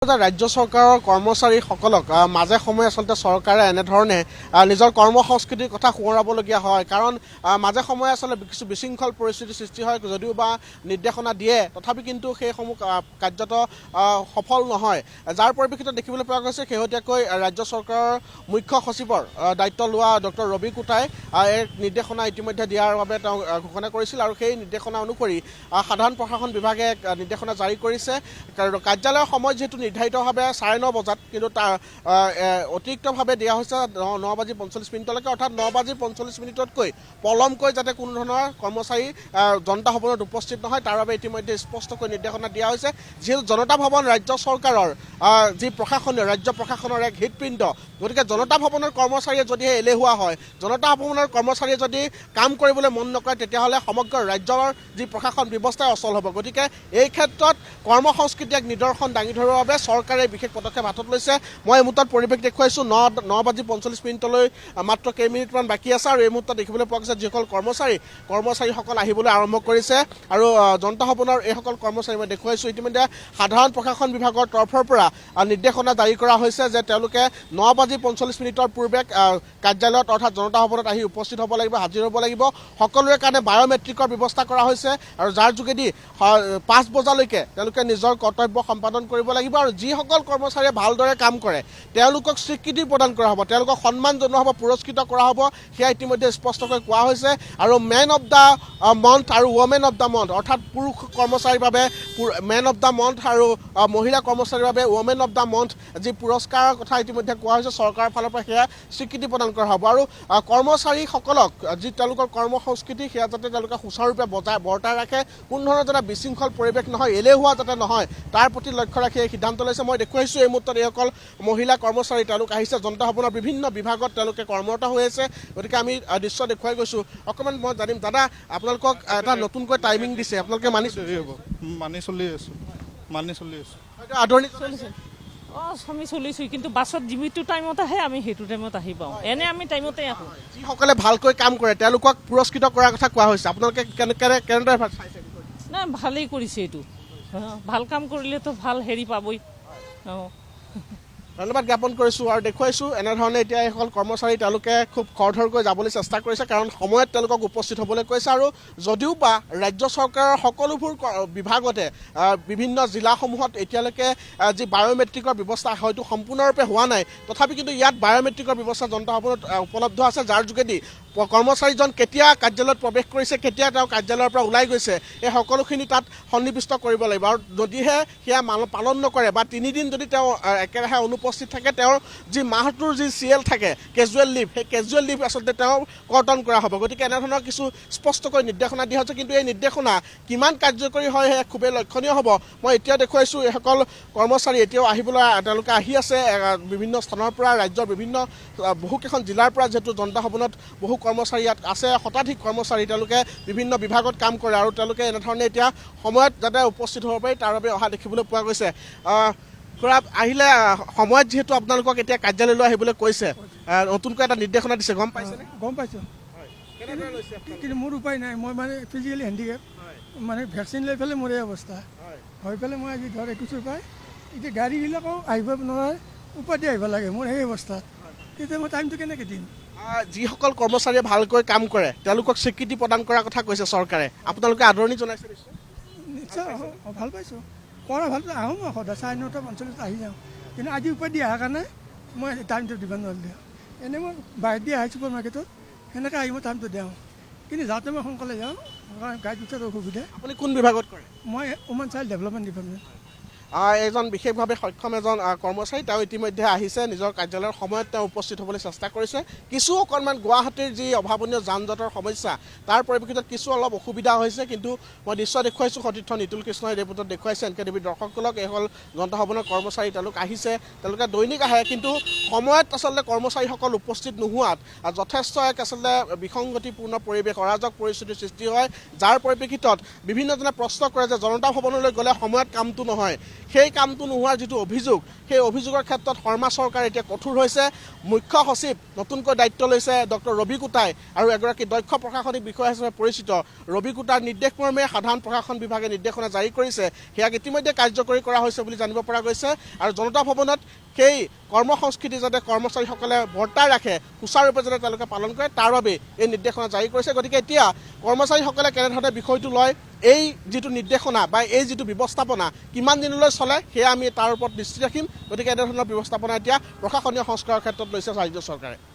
ৰাজ্য চৰকাৰৰ কৰ্মচাৰীসকলক মাজে সময়ে আচলতে চৰকাৰে এনেধৰণে নিজৰ কৰ্ম সংস্কৃতিৰ কথা সোঁৱৰাবলগীয়া হয়। কাৰণ মাজে সময়ে আচলতে কিছু বিশৃংখল পৰিস্থিতিৰ সৃষ্টি হয়, যদিও বা নিৰ্দেশনা দিয়ে, তথাপি কিন্তু সেইসমূহ কাৰ্যত সফল নহয়। যাৰ পৰিপ্ৰেক্ষিতত দেখিবলৈ পোৱা গৈছে শেহতীয়াকৈ ৰাজ্য চৰকাৰৰ মুখ্য সচিবৰ দায়িত্ব লোৱা ডক্টৰ ৰবি কুটাই এক নিৰ্দেশনা ইতিমধ্যে দিয়াৰ বাবে তেওঁ ঘোষণা কৰিছিল আৰু সেই নিৰ্দেশনা অনুসৰি সাধাৰণ প্ৰশাসন বিভাগে এক নিৰ্দেশনা জাৰি কৰিছে। কাৰ্যালয়ৰ সময় যিহেতু নিৰ্ধাৰিতভাৱে 9:30 বজাত, কিন্তু তাৰ অতিৰিক্তভাৱে দিয়া হৈছে 9:45 অৰ্থাৎ 9:45 পলমকৈ যাতে কোনো ধৰণৰ কৰ্মচাৰী জনতা ভৱনত উপস্থিত নহয় তাৰ বাবে ইতিমধ্যে স্পষ্টকৈ নিৰ্দেশনা দিয়া হৈছে। যিহেতু জনতা ভৱন ৰাজ্য চৰকাৰৰ যি প্ৰশাসনীয় ৰাজ্য প্ৰশাসনৰ এক হৃদপিণ্ড, গতিকে জনতা ভৱনৰ কৰ্মচাৰীয়ে যদিহে এলেহুৱা হয়, জনতা ভৱনৰ কৰ্মচাৰীয়ে যদি কাম কৰিবলৈ মন নকৰে, তেতিয়াহ'লে সমগ্ৰ ৰাজ্যৰ যি প্ৰশাসন ব্যৱস্থাই অচল হ'ব। গতিকে এই ক্ষেত্ৰত কৰ্ম সংস্কৃতি এক নিদৰ্শন দাঙি ধৰিবৰ বাবে চৰকাৰে বিশেষ পদক্ষেপ হাতত লৈছে। মই এই মুহূৰ্তত পৰিৱেশ দেখুৱাইছোঁ 9:45 মাত্ৰ কেইমিনিটমান বাকী আছে আৰু এই মুহূৰ্তত দেখিবলৈ পোৱা গৈছে যিসকল কৰ্মচাৰীসকল আহিবলৈ আৰম্ভ কৰিছে আৰু জনতা ভৱনৰ এইসকল কৰ্মচাৰী মই দেখুৱাইছোঁ ইতিমধ্যে সাধাৰণ প্ৰশাসন বিভাগৰ তৰফৰ পৰা নিৰ্দেশনা জাৰি কৰা হৈছে যে তেওঁলোকে 9:45 পূৰ্বে কাৰ্যালয়ত অৰ্থাৎ জনতা ভৱনত আহি উপস্থিত হ'ব লাগিব, হাজিৰ হ'ব লাগিব। সকলোৰে কাৰণে বায়'মেট্ৰিকৰ ব্যৱস্থা কৰা হৈছে আৰু যাৰ যোগেদি 5 বজালৈকে তেওঁলোকে নিজৰ কৰ্তব্য সম্পাদন কৰিব লাগিব আৰু যিসকল কৰ্মচাৰীয়ে ভালদৰে কাম কৰে তেওঁলোকক স্বীকৃতি প্ৰদান কৰা হ'ব, তেওঁলোকক সন্মান জনোৱা হ'ব, পুৰস্কৃত কৰা হ'ব, সেয়া ইতিমধ্যে স্পষ্টকৈ কোৱা হৈছে। আৰু মেন অৱ দ্য মন্থ আৰু ৱমেন অৱ দ্য মন্থ অৰ্থাৎ পুৰুষ কৰ্মচাৰীৰ বাবে মেন অৱ দ্য মন্থ আৰু মহিলা কৰ্মচাৰীৰ বাবে ৱমেন অৱ দ্য মন্থ যি পুৰস্কাৰৰ কথা ইতিমধ্যে কোৱা হৈছে, চৰকাৰৰ ফালৰ পৰা সেয়া স্বীকৃতি প্ৰদান কৰা হ'ব। আৰু কৰ্মচাৰীসকলক যি তেওঁলোকৰ কৰ্ম সংস্কৃতি সেয়া যাতে তেওঁলোকে সুচাৰুৰূপে বৰ্তাই ৰাখে, কোনো ধৰণৰ যাতে বিশৃংখল পৰিৱেশ নহয়, এলেহুৱা যাতে নহয়, তাৰ প্ৰতি লক্ষ্য ৰাখি এই সিদ্ধান্ত লৈছে। মই দেখুৱাইছোঁ এই মুহূৰ্তত এইসকল মহিলা কৰ্মচাৰী তেওঁলোক আহিছে জনতা ভৱনৰ বিভিন্ন বিভাগত তেওঁলোকে কৰ্মৰত হৈ আছে। গতিকে আমি দৃশ্য দেখুৱাই গৈছোঁ। অকণমান মই জানিম দাদা, আপোনালোকক এটা নতুনকৈ টাইমিং দিছে, আপোনালোকে মানি চলি আছোঁ আদৰণি আমি চলিছোঁ, কিন্তু বাছত যিটো টাইমত আহে আমি সেইটো টাইমত আহি পাওঁ। এনে আমি টাইমতে আহোঁ। যিসকলে ভালকৈ কাম কৰে তেওঁলোকক পুৰস্কৃত কৰাৰ কথা কোৱা হৈছে, আপোনালোকে কেনেদৰে চাইছে? নাই, ভালেই কৰিছে এইটো। ভাল কাম কৰিলেতো ভাল হেৰি পাবই। ধন্যবাদ জ্ঞাপন কৰিছোঁ আৰু দেখুৱাইছোঁ এনেধৰণে এতিয়া এইসকল কৰ্মচাৰী তেওঁলোকে খুব খৰধৰকৈ যাবলৈ চেষ্টা কৰিছে, কাৰণ সময়ত তেওঁলোকক উপস্থিত হ'বলৈ কৈছে। আৰু যদিও বা ৰাজ্য চৰকাৰৰ সকলোবোৰ বিভাগতে বিভিন্ন জিলাসমূহত এতিয়ালৈকে যি বায়'মেট্ৰিকৰ ব্যৱস্থা হয়তো সম্পূৰ্ণৰূপে হোৱা নাই, তথাপি কিন্তু ইয়াত বায়'মেট্ৰিকৰ ব্যৱস্থা জনতা ভৱনত উপলব্ধ আছে, যাৰ যোগেদি কৰ্মচাৰীজন কেতিয়া কাৰ্যালয়ত প্ৰৱেশ কৰিছে, কেতিয়া তেওঁ কাৰ্যালয়ৰ পৰা ওলাই গৈছে, এই সকলোখিনি তাত সন্নিৱিষ্ট কৰিব লাগিব। আৰু যদিহে সেয়া পালন নকৰে বা 3 দিন যদি তেওঁ একেৰাহে অনুপস্থিত থাকে, তেওঁৰ যি মাহটোৰ যি CL থাকে কেজুৱেল লিভ, সেই কেজুৱেল লিভ আচলতে তেওঁ কৰ্তন কৰা হ'ব। গতিকে এনেধৰণৰ কিছু স্পষ্টকৈ নিৰ্দেশনা দিয়া হৈছে, কিন্তু এই নিৰ্দেশনা কিমান কাৰ্যকৰী হয় সেয়া খুবেই লক্ষণীয় হ'ব। মই এতিয়া দেখুৱাইছোঁ এইসকল কৰ্মচাৰী এতিয়াও আহিবলৈ তেওঁলোকে আহি আছে বিভিন্ন স্থানৰ পৰা, ৰাজ্যৰ বিভিন্ন বহুকেইখন জিলাৰ পৰা। যিহেতু জনতা ভৱনত বহু কৰ্মচাৰী ইয়াত আছে, শতাধিক কৰ্মচাৰী তেওঁলোকে বিভিন্ন বিভাগত কাম কৰে আৰু তেওঁলোকে এনেধৰণে এতিয়া সময়ত যাতে উপস্থিত হ'ব পাৰি তাৰ বাবে অহা দেখিবলৈ পোৱা গৈছে। খুৰা আহিলে সময়ত যিহেতু আপোনালোকক এতিয়া কাৰ্যালয়লৈ আহিবলৈ কৈছে, নতুনকৈ এটা নিৰ্দেশনা দিছে, গম পাইছেনে? গম পাইছোঁ, কিন্তু মোৰ উপায় নাই। মই মানে ফিজিকেলি হেণ্ডিকেপ, মানে ভেকচিন লৈ পেলাই মোৰ এই অৱস্থা হৈ পেলাই মই আজি ধৰ একৈছোঁ পাই এতিয়া গাড়ীবিলাকো আহিব নোৱাৰে, উপাধি আহিব লাগে। মোৰ সেই অৱস্থাত তেতিয়া মই টাইমটো কেনেকৈ দিম? যিসকল কৰ্মচাৰীয়ে ভালকৈ কাম কৰে তেওঁলোকক স্বীকৃতি প্ৰদান কৰাৰ কথা কৈছে চৰকাৰে, আপোনালোকে আদৰণি জনাইছে? নিশ্চয় ভাল পাইছোঁ, কৰা ভাল পাইছোঁ। আহোঁ মই সদায় 9:45 আহি যাওঁ, কিন্তু আজি উপাধি অহাৰ কাৰণে মই টাইমটো দিব নোৱাৰিলোঁ। এনেই মই বাহিৰত দি আহি ছুপাৰ মাৰ্কেটত সেনেকৈ আহি মই টাইমটো দিওঁ, কিন্তু যাওঁতে মই সোনকালে যাওঁ কাৰণ গাড়ীত উঠাৰ অসুবিধা। আপুনি কোন বিভাগত কৰে? মই ওমেন চাইল্ড ডেভেলপমেণ্ট ডিপাৰ্টমেণ্ট। এজন বিশেষভাৱে সক্ষম এজন কৰ্মচাৰী, তেওঁ ইতিমধ্যে আহিছে, নিজৰ কাৰ্যালয়ৰ সময়ত তেওঁ উপস্থিত হ'বলৈ চেষ্টা কৰিছে। কিছু অকণমান গুৱাহাটীৰ যি অভাৱনীয় যান জঁটৰ সমস্যা তাৰ পৰিপ্ৰেক্ষিতত কিছু অলপ অসুবিধা হৈছে, কিন্তু মই দৃশ্য দেখুৱাইছোঁ সতীৰ্থ নিতুল কৃষ্ণই ৰিপৰ্টত দেখুৱাইছে NKTV দৰ্শকসকলক। এইসকল জনতা ভৱনৰ কৰ্মচাৰী তেওঁলোক আহিছে, তেওঁলোকে দৈনিক আহে, কিন্তু সময়ত আচলতে কৰ্মচাৰীসকল উপস্থিত নোহোৱাত যথেষ্ট এক আচলতে বিসংগতিপূৰ্ণ পৰিৱেশ, অৰাজক পৰিস্থিতিৰ সৃষ্টি হয়, যাৰ পৰিপ্ৰেক্ষিতত বিভিন্নজনে প্ৰশ্ন কৰে যে জনতা ভৱনলৈ গ'লে সময়ত কামটো নহয়। সেই কামটো নোহোৱাৰ যিটো অভিযোগ সেই অভিযোগৰ ক্ষেত্ৰত শৰ্মা চৰকাৰ এতিয়া কঠোৰ হৈছে মুখ্য সচিব নতুনকৈ দায়িত্ব লৈছে ডক্টৰ ৰবি কুটাই আৰু এগৰাকী দক্ষ প্ৰশাসনিক বিষয়া হিচাপে পৰিচিত ৰবি কুটাৰ নিৰ্দেশ মৰ্মে সাধাৰণ প্ৰশাসন বিভাগে নিৰ্দেশনা জাৰি কৰিছে সেয়াক ইতিমধ্যে কাৰ্যকৰী কৰা হৈছে বুলি জানিব পৰা গৈছে আৰু জনতা ভৱনত সেই কৰ্মসংস্কৃতি যাতে কৰ্মচাৰীসকলে বৰ্তাই ৰাখে সুচাৰুৰূপে যাতে তেওঁলোকে পালন কৰে তাৰ বাবে এই নিৰ্দেশনা জাৰি কৰিছে গতিকে এতিয়া কৰ্মচাৰীসকলে কেনেধৰণে বিষয়টো লয় এই যিটো নিৰ্দেশনা বা এই যিটো ব্যৱস্থাপনা কিমান দিনলৈ চলে সেয়া আমি তাৰ ওপৰত দৃষ্টি ৰাখিম গতিকে এনেধৰণৰ ব্যৱস্থাপনা এতিয়া প্ৰশাসনীয় সংস্কাৰৰ ক্ষেত্ৰত লৈছে ৰাজ্য চৰকাৰে